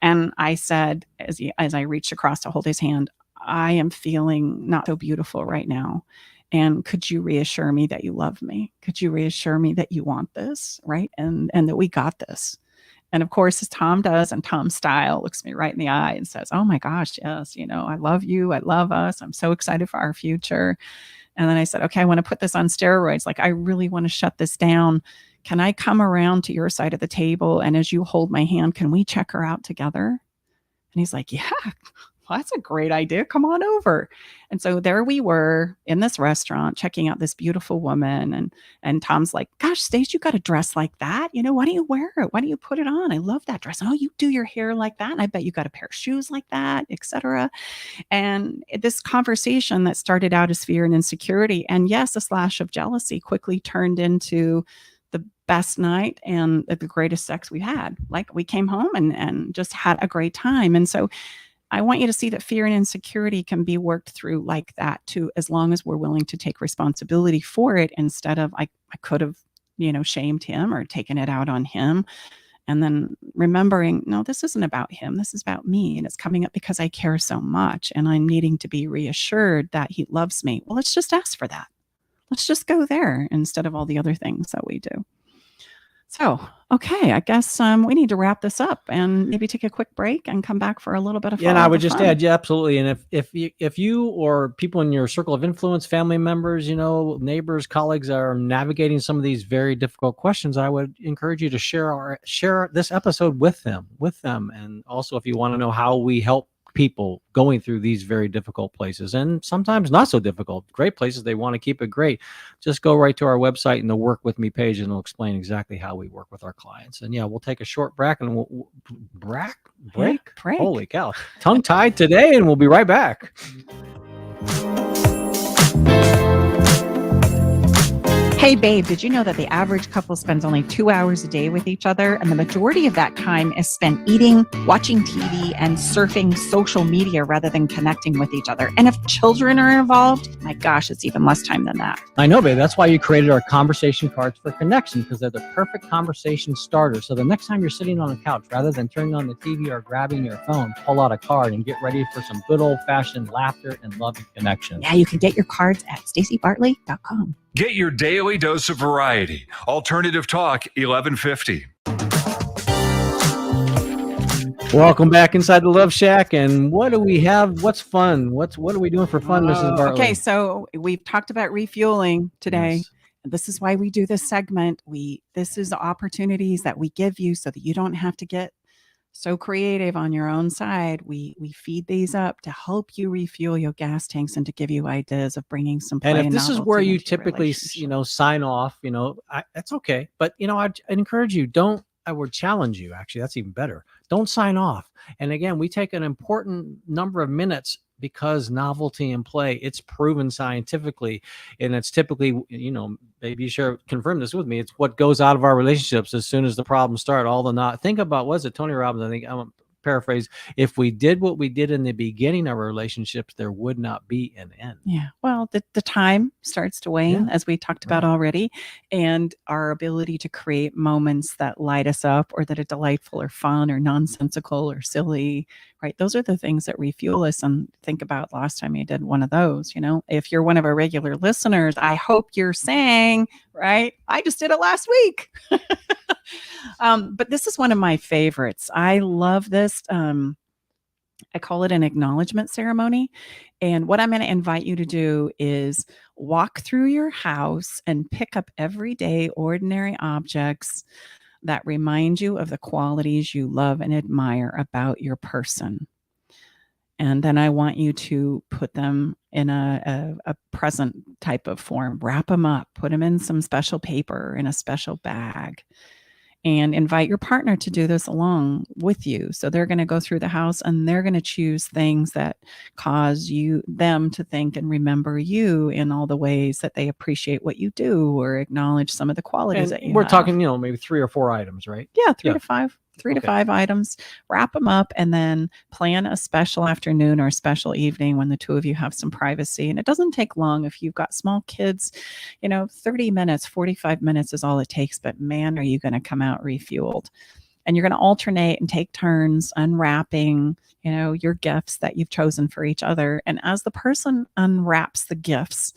And I said, as I reached across to hold his hand, I am feeling not so beautiful right now. And could you reassure me that you love me? Could you reassure me that you want this, right? And that we got this. And of course, as Tom does, and Tom's style, looks me right in the eye and says, oh my gosh, yes, I love you. I love us. I'm so excited for our future. And then I said, okay, I want to put this on steroids. Like, I really want to shut this down. Can I come around to your side of the table? And as you hold my hand, can we check her out together? And he's like, yeah, well, that's a great idea. Come on over. And so there we were in this restaurant checking out this beautiful woman. And Tom's like, gosh, Stace, you got a dress like that. Why don't you wear it? Why don't you put it on? I love that dress. Oh, you do your hair like that. And I bet you got a pair of shoes like that, etc. And this conversation that started out as fear and insecurity, and yes, a slash of jealousy, quickly turned into the best night and the greatest sex we had. Like, we came home and just had a great time. And so I want you to see that fear and insecurity can be worked through like that too, as long as we're willing to take responsibility for it, instead of I could have, shamed him or taken it out on him. And then remembering, no, this isn't about him. This is about me. And it's coming up because I care so much and I'm needing to be reassured that he loves me. Well, let's just ask for that. Let's just go there instead of all the other things that we do. So, okay, I guess we need to wrap this up and maybe take a quick break and come back for a little bit of fun. Yeah, and I would just add, yeah, absolutely. And if you or people in your circle of influence, family members, neighbors, colleagues are navigating some of these very difficult questions, I would encourage you to share this episode with them. And also, if you want to know how we help people going through these very difficult places, and sometimes not so difficult, great places, they want to keep it great, just go right to our website and the Work With Me page, and it'll explain exactly how we work with our clients. And yeah, we'll take a short break, and we'll break. Holy cow, tongue tied today, and we'll be right back. Hey, babe, did you know that the average couple spends only 2 hours a day with each other? And the majority of that time is spent eating, watching TV, and surfing social media rather than connecting with each other. And if children are involved, my gosh, it's even less time than that. I know, babe. That's why you created our conversation cards for connection, because they're the perfect conversation starter. So the next time you're sitting on a couch, rather than turning on the TV or grabbing your phone, pull out a card and get ready for some good old-fashioned laughter and love and connection. Yeah, you can get your cards at stacybartley.com. Get your daily dose of variety. Alternative Talk, 1150. Welcome back inside the Love Shack. And what do we have? What's fun? What are we doing for fun, Mrs. Bartley? Okay, so we've talked about refueling today. Yes. This is why we do this segment. This is the opportunities that we give you so that you don't have to get so creative on your own side. We feed these up to help you refuel your gas tanks and to give you ideas of bringing some play. And if this is where you typically, sign off, that's okay. But, I'd encourage you, I would challenge you, actually, that's even better. Don't sign off. And again, we take an important number of minutes because novelty and play, it's proven scientifically, and it's typically, maybe you share confirm this with me, it's what goes out of our relationships as soon as the problems start. All the not think about, was it Tony Robbins? I think I'm paraphrase, if we did what we did in the beginning of our relationships, there would not be an end. Yeah. Well, the time starts to wane, as we talked about already, and our ability to create moments that light us up, or that are delightful or fun or nonsensical or silly, right? Those are the things that refuel us. And think about last time you did one of those, if you're one of our regular listeners, I hope you're saying, right, I just did it last week. But this is one of my favorites. I love this. I call it an acknowledgement ceremony. And what I'm going to invite you to do is walk through your house and pick up everyday, ordinary objects that remind you of the qualities you love and admire about your person. And then I want you to put them in a present type of form, wrap them up, put them in some special paper in a special bag, and invite your partner to do this along with you. So they're going to go through the house and they're going to choose things that cause them to think and remember you in all the ways that they appreciate what you do, or acknowledge some of the qualities And that you we're have. talking, maybe 3 or 4 items, right? Yeah, three to five items, wrap them up, and then plan a special afternoon or a special evening when the two of you have some privacy. And it doesn't take long. If you've got small kids, 30 minutes, 45 minutes is all it takes. But man, are you going to come out refueled. And you're going to alternate and take turns unwrapping, your gifts that you've chosen for each other. And as the person unwraps the gifts,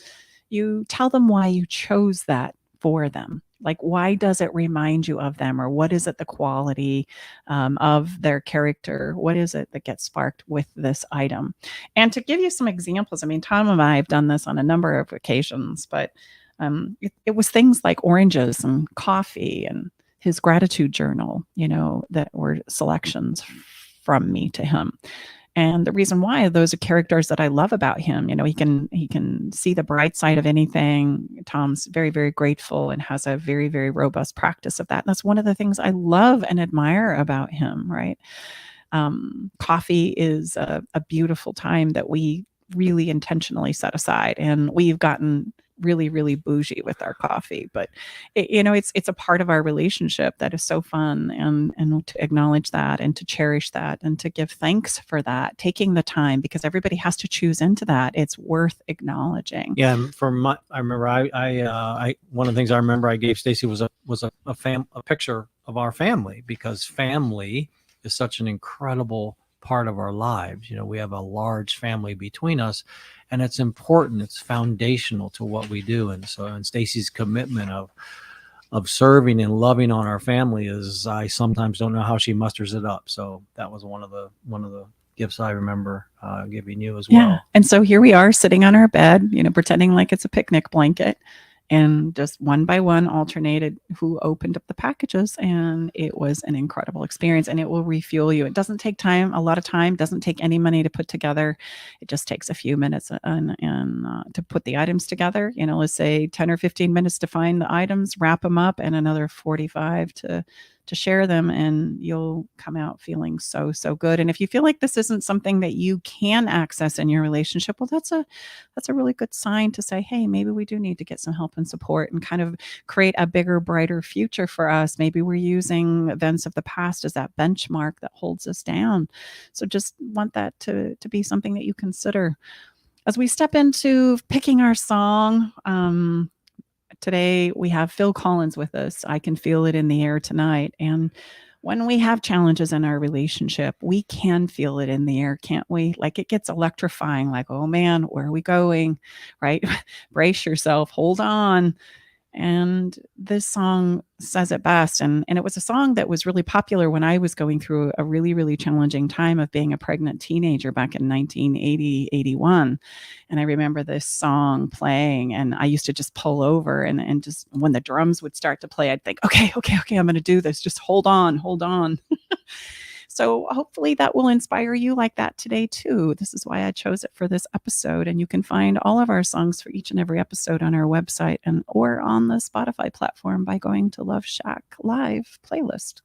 you tell them why you chose that for them. Like, why does it remind you of them? Or what is it, the quality of their character? What is it that gets sparked with this item? And to give you some examples, I mean, Tom and I have done this on a number of occasions, but it was things like oranges and coffee and his gratitude journal, that were selections from me to him. And the reason why, those are characters that I love about him. He can see the bright side of anything. Tom's very, very grateful and has a very, very robust practice of that. And that's one of the things I love and admire about him, right? Coffee is a beautiful time that we really intentionally set aside, and we've gotten really, really bougie with our coffee, but it's a part of our relationship that is so fun, and to acknowledge that and to cherish that and to give thanks for that, taking the time, because everybody has to choose into that. It's worth acknowledging. Yeah. I remember I one of the things I remember I gave Stacy was a picture of our family, because family is such an incredible part of our lives. We have a large family between us, and it's important. It's foundational to what we do. And Stacy's commitment of serving and loving on our family is, I sometimes don't know how she musters it up. So that was one of the gifts I remember giving you as well. Yeah. And so here we are sitting on our bed, pretending like it's a picnic blanket, and just one by one alternated who opened up the packages. And it was an incredible experience, and it will refuel you. It doesn't take a lot of time, doesn't take any money to put together. It just takes a few minutes and to put the items together. Let's say 10 or 15 minutes to find the items, wrap them up, and another 45 to share them, and you'll come out feeling so, so good. And if you feel like this isn't something that you can access in your relationship, well, that's a really good sign to say, hey, maybe we do need to get some help and support and kind of create a bigger, brighter future for us. Maybe we're using events of the past as that benchmark that holds us down. So just want that to be something that you consider. As we step into picking our song, today we have Phil Collins with us. I Can Feel It in the Air Tonight. And when we have challenges in our relationship, we can feel it in the air, can't we? Like, it gets electrifying, like, oh man, where are we going? Right? Brace yourself, hold on. And this song says it best. And it was a song that was really popular when I was going through a really, really challenging time of being a pregnant teenager back in 1980, 81. And I remember this song playing, and I used to just pull over and just when the drums would start to play, I'd think, okay, I'm going to do this. Just hold on. So hopefully that will inspire you like that today too. This is why I chose it for this episode. And you can find all of our songs for each and every episode on our website or on the Spotify platform by going to Love Shack Live playlist.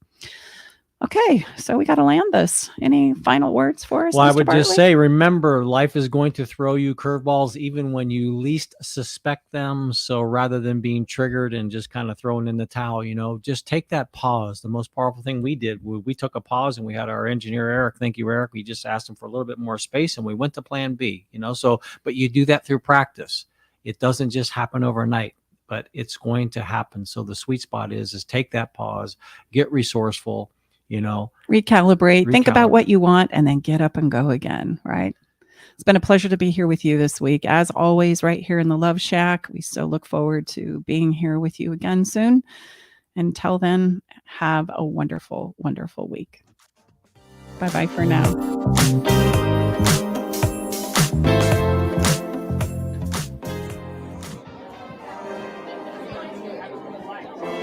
Okay, so we got to land this. Any final words for us? Well, I Mr. would just Bartley? say, remember, life is going to throw you curveballs even when you least suspect them. So rather than being triggered and just kind of thrown in the towel, just take that pause. The most powerful thing we did, we took a pause and we had our engineer, Eric. Thank you, Eric. We just asked him for a little bit more space and we went to plan B, but you do that through practice. It doesn't just happen overnight, but it's going to happen. So the sweet spot is take that pause, get resourceful, Recalibrate, think about what you want, and then get up and go again, right? It's been a pleasure to be here with you this week. As always, right here in the Love Shack. We so look forward to being here with you again soon. Until then, have a wonderful, wonderful week. Bye-bye for now.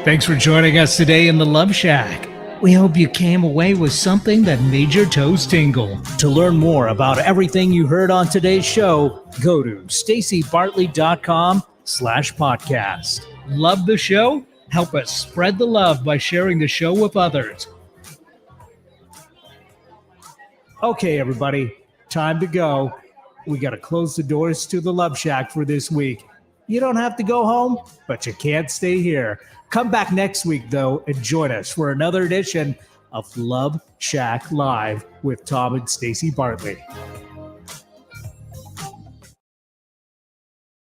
Thanks for joining us today in the Love Shack. We hope you came away with something that made your toes tingle. To learn more about everything you heard on today's show, go to stacybartley.com/podcast. Love the show? Help us spread the love by sharing the show with others. Okay, everybody, time to go. We got to close the doors to the Love Shack for this week. You don't have to go home, but you can't stay here. Come back next week, though, and join us for another edition of Love Shack Live with Tom and Stacy Bartley.